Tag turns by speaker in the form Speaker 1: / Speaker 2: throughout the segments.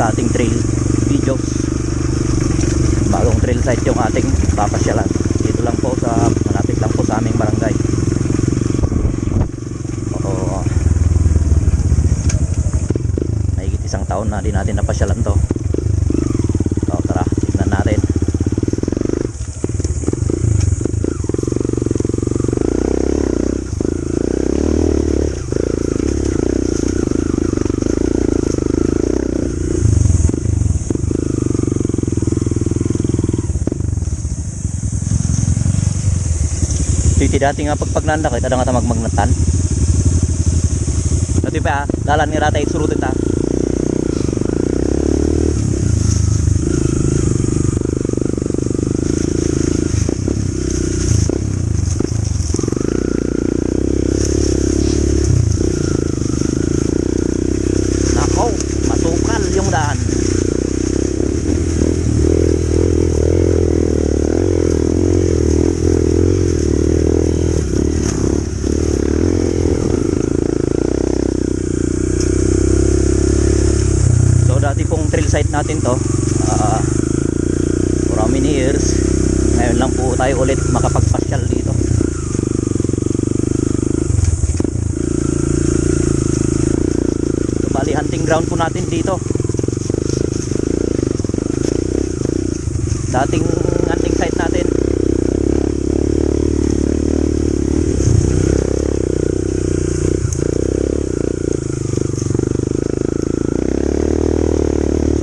Speaker 1: sa ating trail videos. Bagong trail site yung ating papasyalan. Dito lang po sa malapit lang po sa aming barangay. Oo, mahigit isang taon na di natin napasyalan to. So tara, tignan natin. Iti dati nga pagpagnanda kita da nga ta magmagnatan. Dati pa dalan nga rata isurutin ta. Nako, masukal yung daan. Dati pong trail site natin to for how many years. Ngayon lang po tayo ulit makapagpasyal dito. So, bali hunting ground po natin dito. Dating hunting site natin.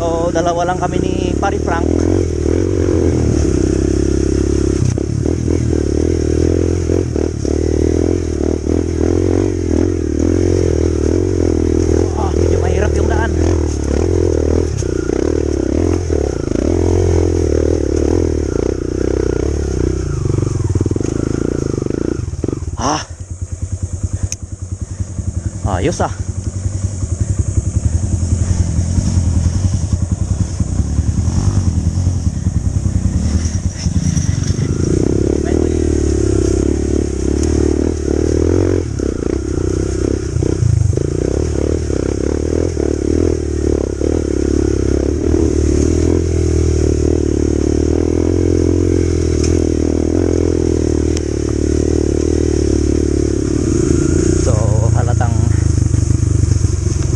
Speaker 1: So dalawa lang kami ni Pari Frank. Medyo mahirap yung daan. Ayos ah.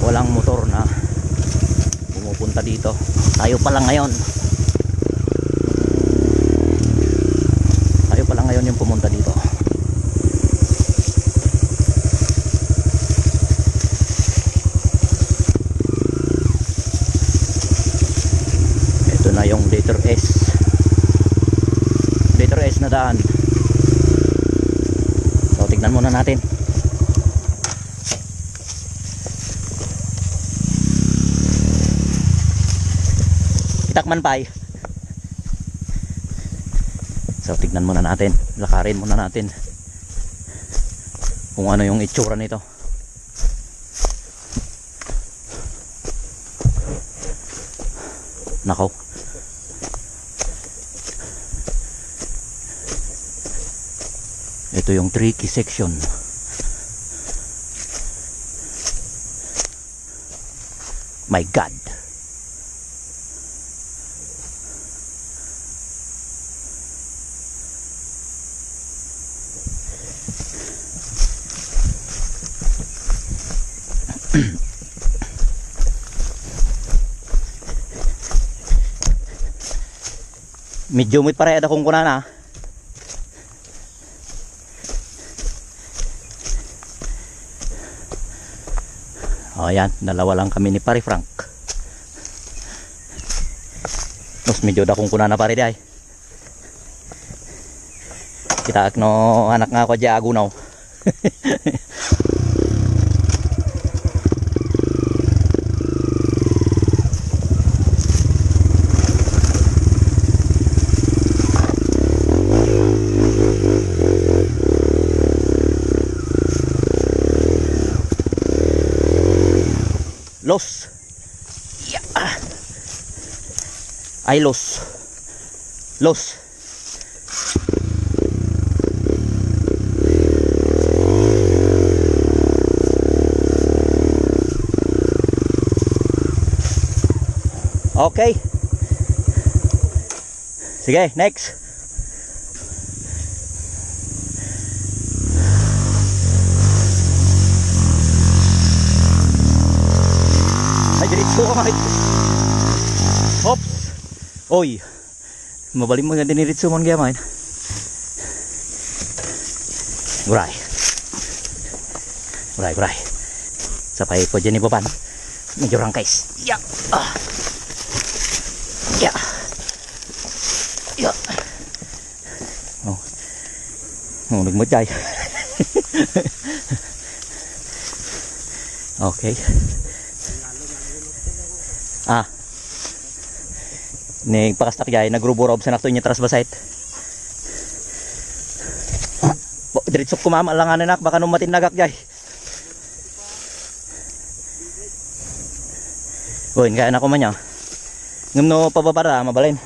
Speaker 1: Walang motor na pumupunta dito. Tayo pa lang ngayon. Tayo pa lang ngayon yung pumunta dito. Ito na yung letter S. Letter S na daan. So tignan muna natin. Takman pa. So tignan muna natin, lakarin muna natin kung ano yung itsura nito. Nako, ito yung tricky section. My God. Medyo umit para ada kung kunana. O yan, dalawa lang kami ni Pari Frank. Nos medyo da kung kunana pare day. Kita no anak nga ko dya agunaw. Los. Yeah. Ay los. Los. Okay. Sige, next. Ay, diretso ka mga. Oops. Oy. Mabaling mo nga diniritso mo nga man. Guray. Guray. Sapay ko dyan ibaban. Medyo rangkays. Ya. Ya. Ya. Oh. Oh, nagmutay. Okay. Ning pakastak jay nagruborob sa nakto niya trasbasite. Diretso ko mama lang anak baka nung matinagak jay. Oy, kaya na ko man niya. Ngam no pababara mabalin.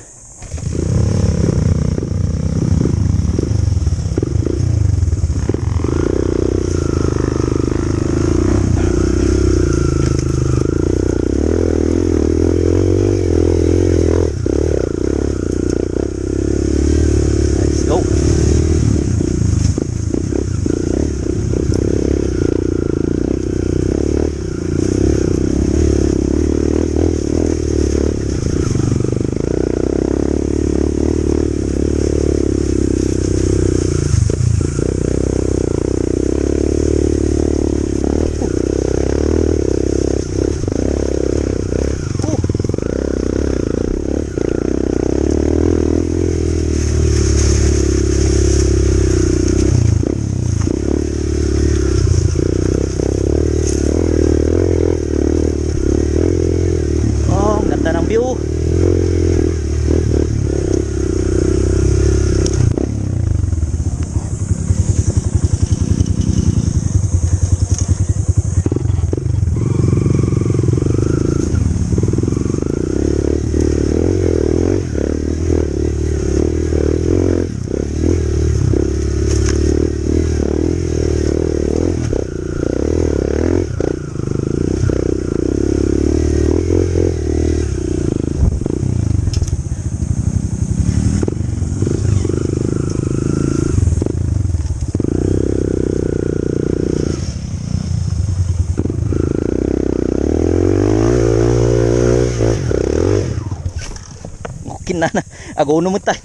Speaker 1: View. Kinana ako numutan.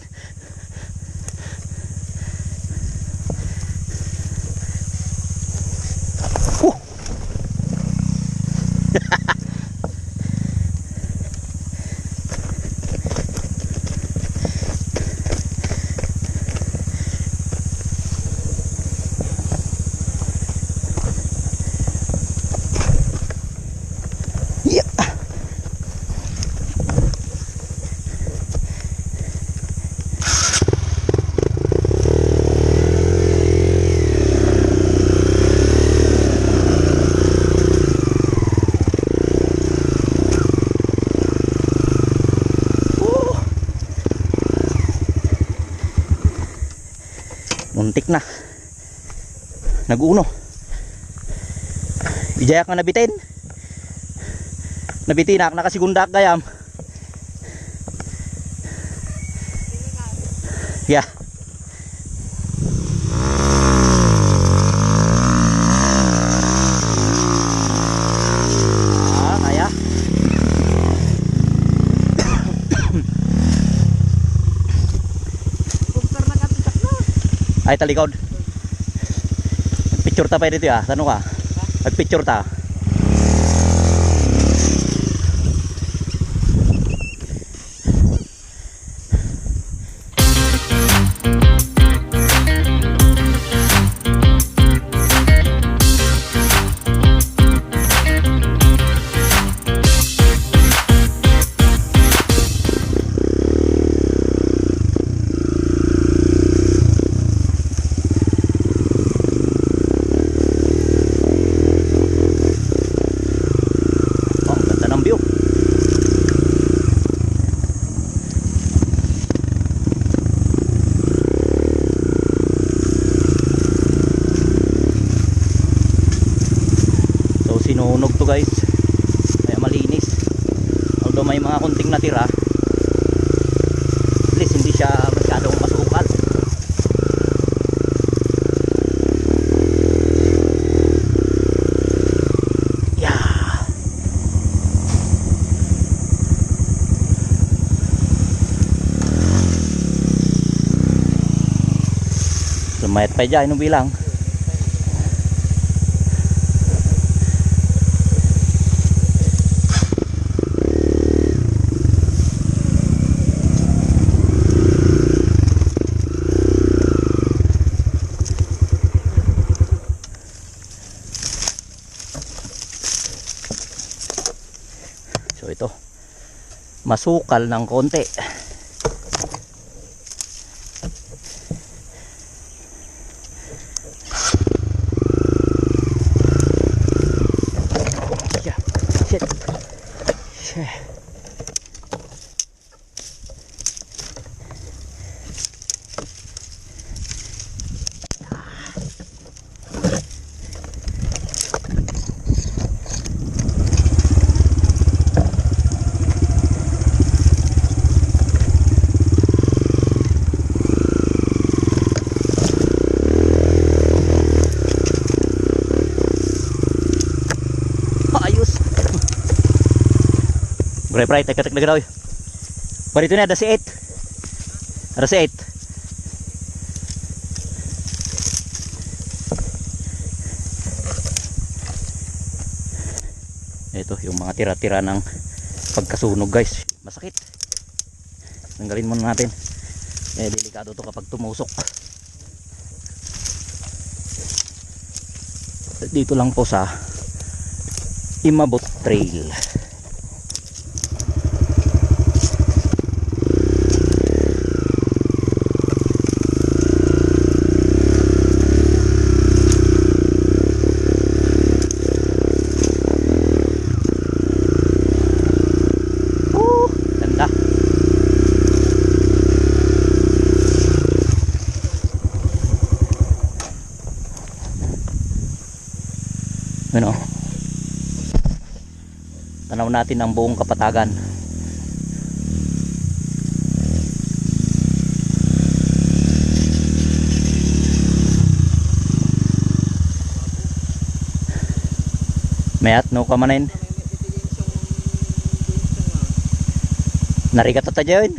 Speaker 1: Muntik na. Nag-uno. Ijayak nga nabitin. Nabitinak nakasigundak gayam. Ya. Kaya. Ay talikod. Picture ta pa dito ya. Tano ka? Nag-picture ta. tira, at least hindi siya masyadong masukal. Yeah. Lumayat pa dyan, anong bilang? So ito, masukal ng konti. Yeah, shit. Shit. Pre, teka na daw. Parito na, ada si 8. Ada si 8. Ito yung mga tira-tira ng pagkasunog guys. Masakit. Tanggalin muna natin. Delikado to kapag tumusok. Dito lang po sa Imabot Trail. Ano? Tanaw natin ang buong Kapatagan. Mayat no kamanin. Narigat ta dyan.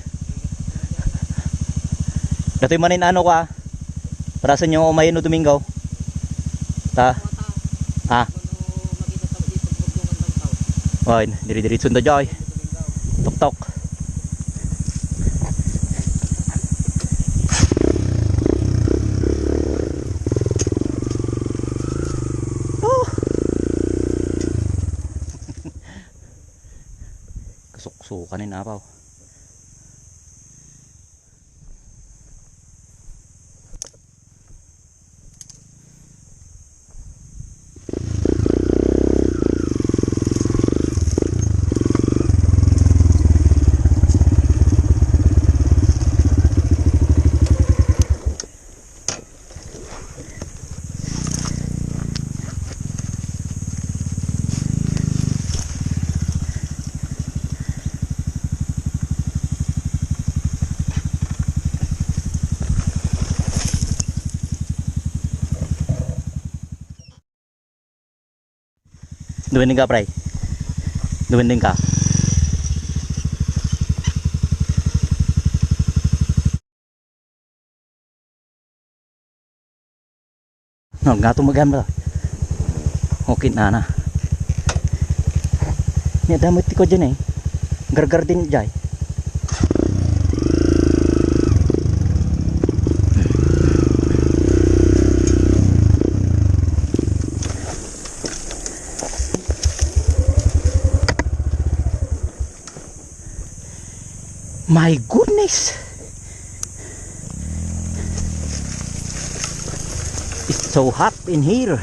Speaker 1: Datoy manin ano ka? Para sa inyo umayin no Domingo. Ta. Ha? Ay, diri-diritsun na dyan. Tok-tok. Oh. Kasuk-sukanin na pa. Duwending ka, pre. Duwending ka. No, gato magam ba? Okay na. Ni damot ko dyan eh. Gargar din dyan. My goodness, it's so hot in here.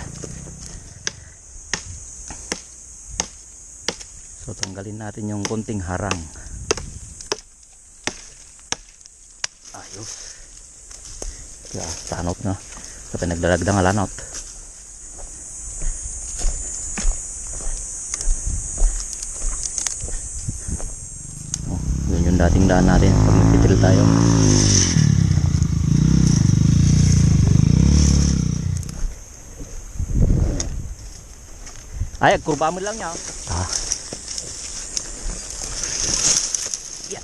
Speaker 1: So tanggalin natin yung konting harang. Ayos. Kaya tanot na. Kapag nagdaragdang alanot. Oh. dating daan natin pag nagtitil tayo. Ay, kurba mo lang niya. Yeah.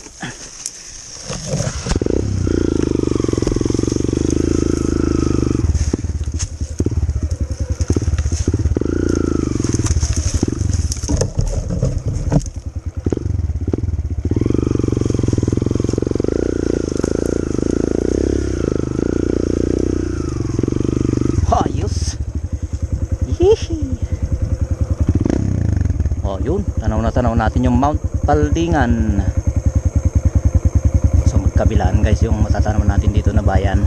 Speaker 1: Ayos. Hihi. Oh, yun. Tanaw natin yung Mount Paldingan. So magkabilaan guys yung matatanaw natin dito na bayan.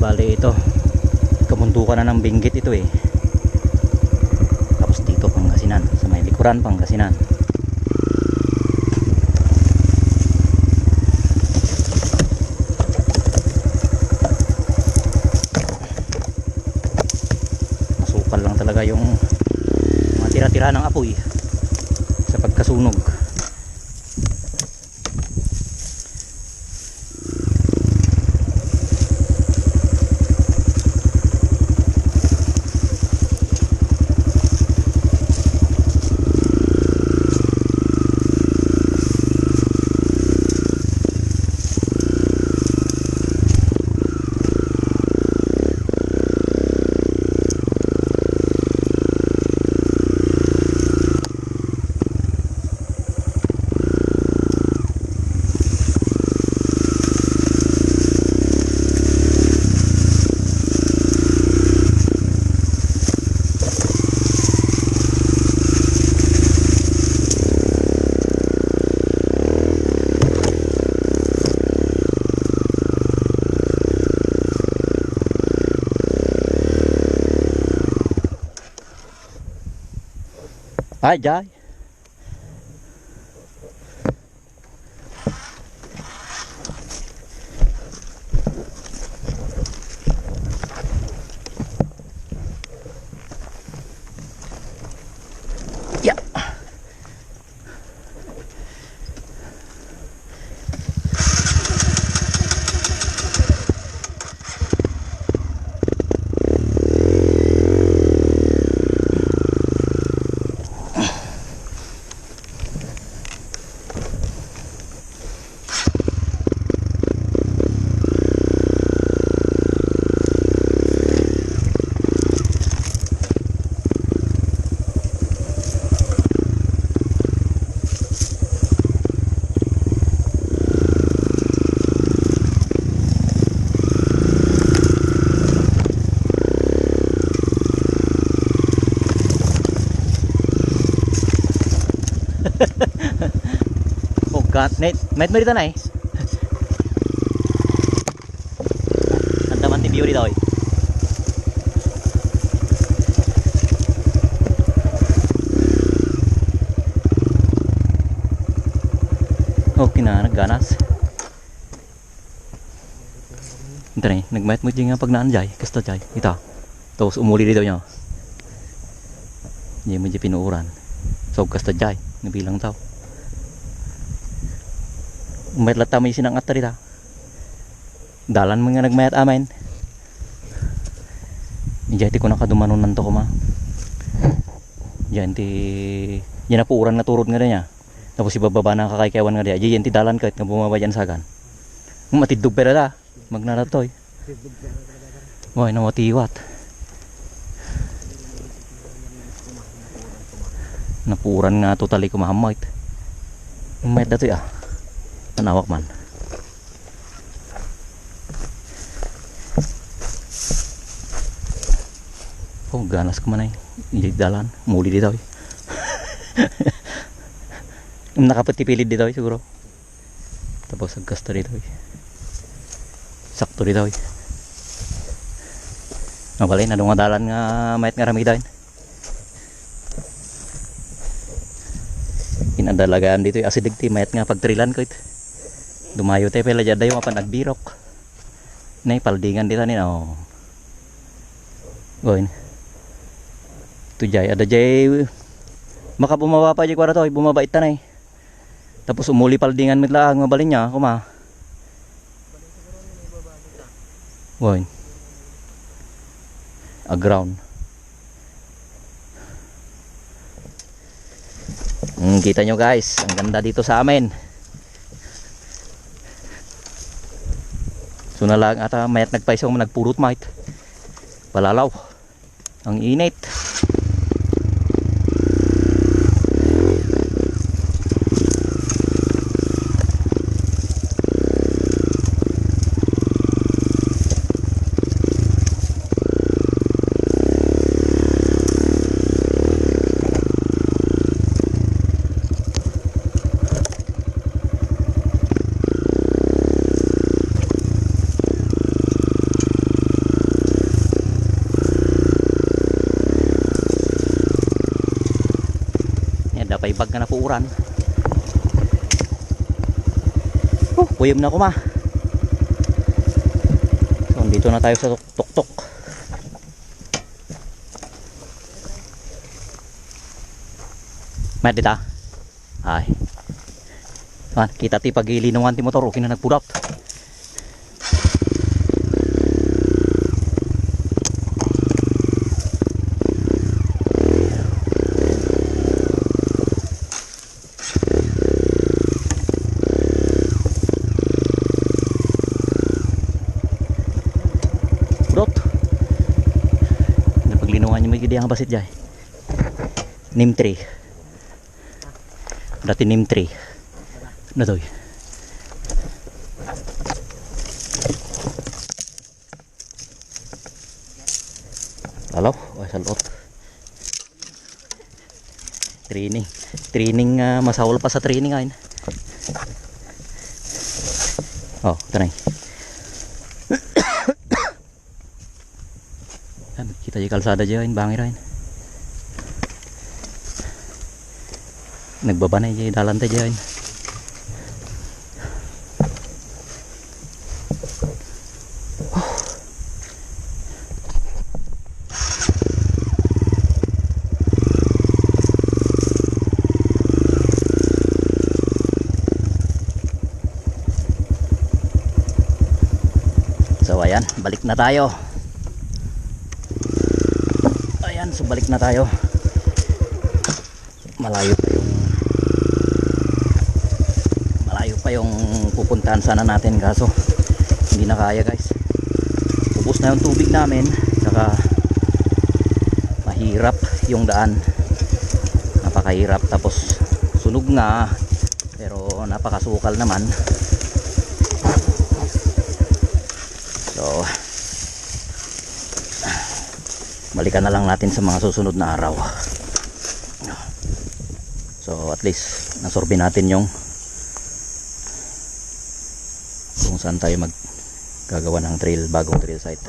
Speaker 1: Bali ito, kabundukan na ng Benguet ito eh. Tapos dito Pangasinan, sa may likuran Pangasinan. Masukal lang talaga yung tira-tira ng apoy sa pagkasunog. Ay, jay. Ya. Oh god, net mo dito na eh. Andaman ti view dito eh. Okay na, nagganas. Ito na eh, nagmayat mo dyan nga pag naan jay, kasta jay, ito. Tapos umuli dito nyo. Hindi mo dyan pinuuran. So kasta jay, nabilang tao. Umayat lata may sinang atar ita. Dalan mo nga nagmayat amin. Diyan ti ko nakadumanon nanto ko ma. Diyan ti yan na po uran na turod nga niya. Tapos ibababa na kakaykawan nga diya. Diyan ti dalan kahit nga bumaba dyan sagan. Matidog pero da. Magnaratoy. Why na matiwat. Napuran nga totally kumahamait. Umayat dato ya. Panawak man. Oh, ganas ko man ay. Hindi dalan. Muli dito eh. Nakapatipilid dito eh siguro. Tapos agkasta dito eh. Sakto dito eh. Mabalay na nga dalan nga mayat nga rami dito. Inadalagaan dito eh. Asidig ti mayat nga pagtrilan ko ito. Dumayo tayo pala dyan dayo mapan nagbirok. Nay paldingan dito nila. Oh. Goin. Tu jay ada jay maka bumaba pa jay kwara to bumaba ita nay. Tapos umuli paldingan mitlaang mabalin niya kuma. Woy. Aground. Kita nyo guys, ang ganda dito sa amin. So na lang ata mayat nagpaisang nagpurot mait. Palalaw. Ang init. Dapay bag na napuuran. Puyom na ko ma. So dito na tayo sa tuktok. Mat dita. Ay. Man, kita ti pagilinuan ti motor okay na nagpurap. Gidi ang basit jay. Nim tree. Dati nim tree. Na to. Lalo, salot. Training masawal pa sa training ngayon. Oh, tanay. Kita di kalsada dyan, bangir rin. Nagbaba na yung dalan tayo dyan. So ayan, balik na tayo. So balik na tayo. Malayo pa yung pupuntahan sana natin, kaso hindi na kaya guys. Ubos na yung tubig namin, saka mahirap yung daan, napakahirap, tapos sunog nga pero napakasukal naman. So balikan na lang natin sa mga susunod na araw. So at least nasorbe natin yung kung saan tayo maggagawa ng trail, bagong trail site.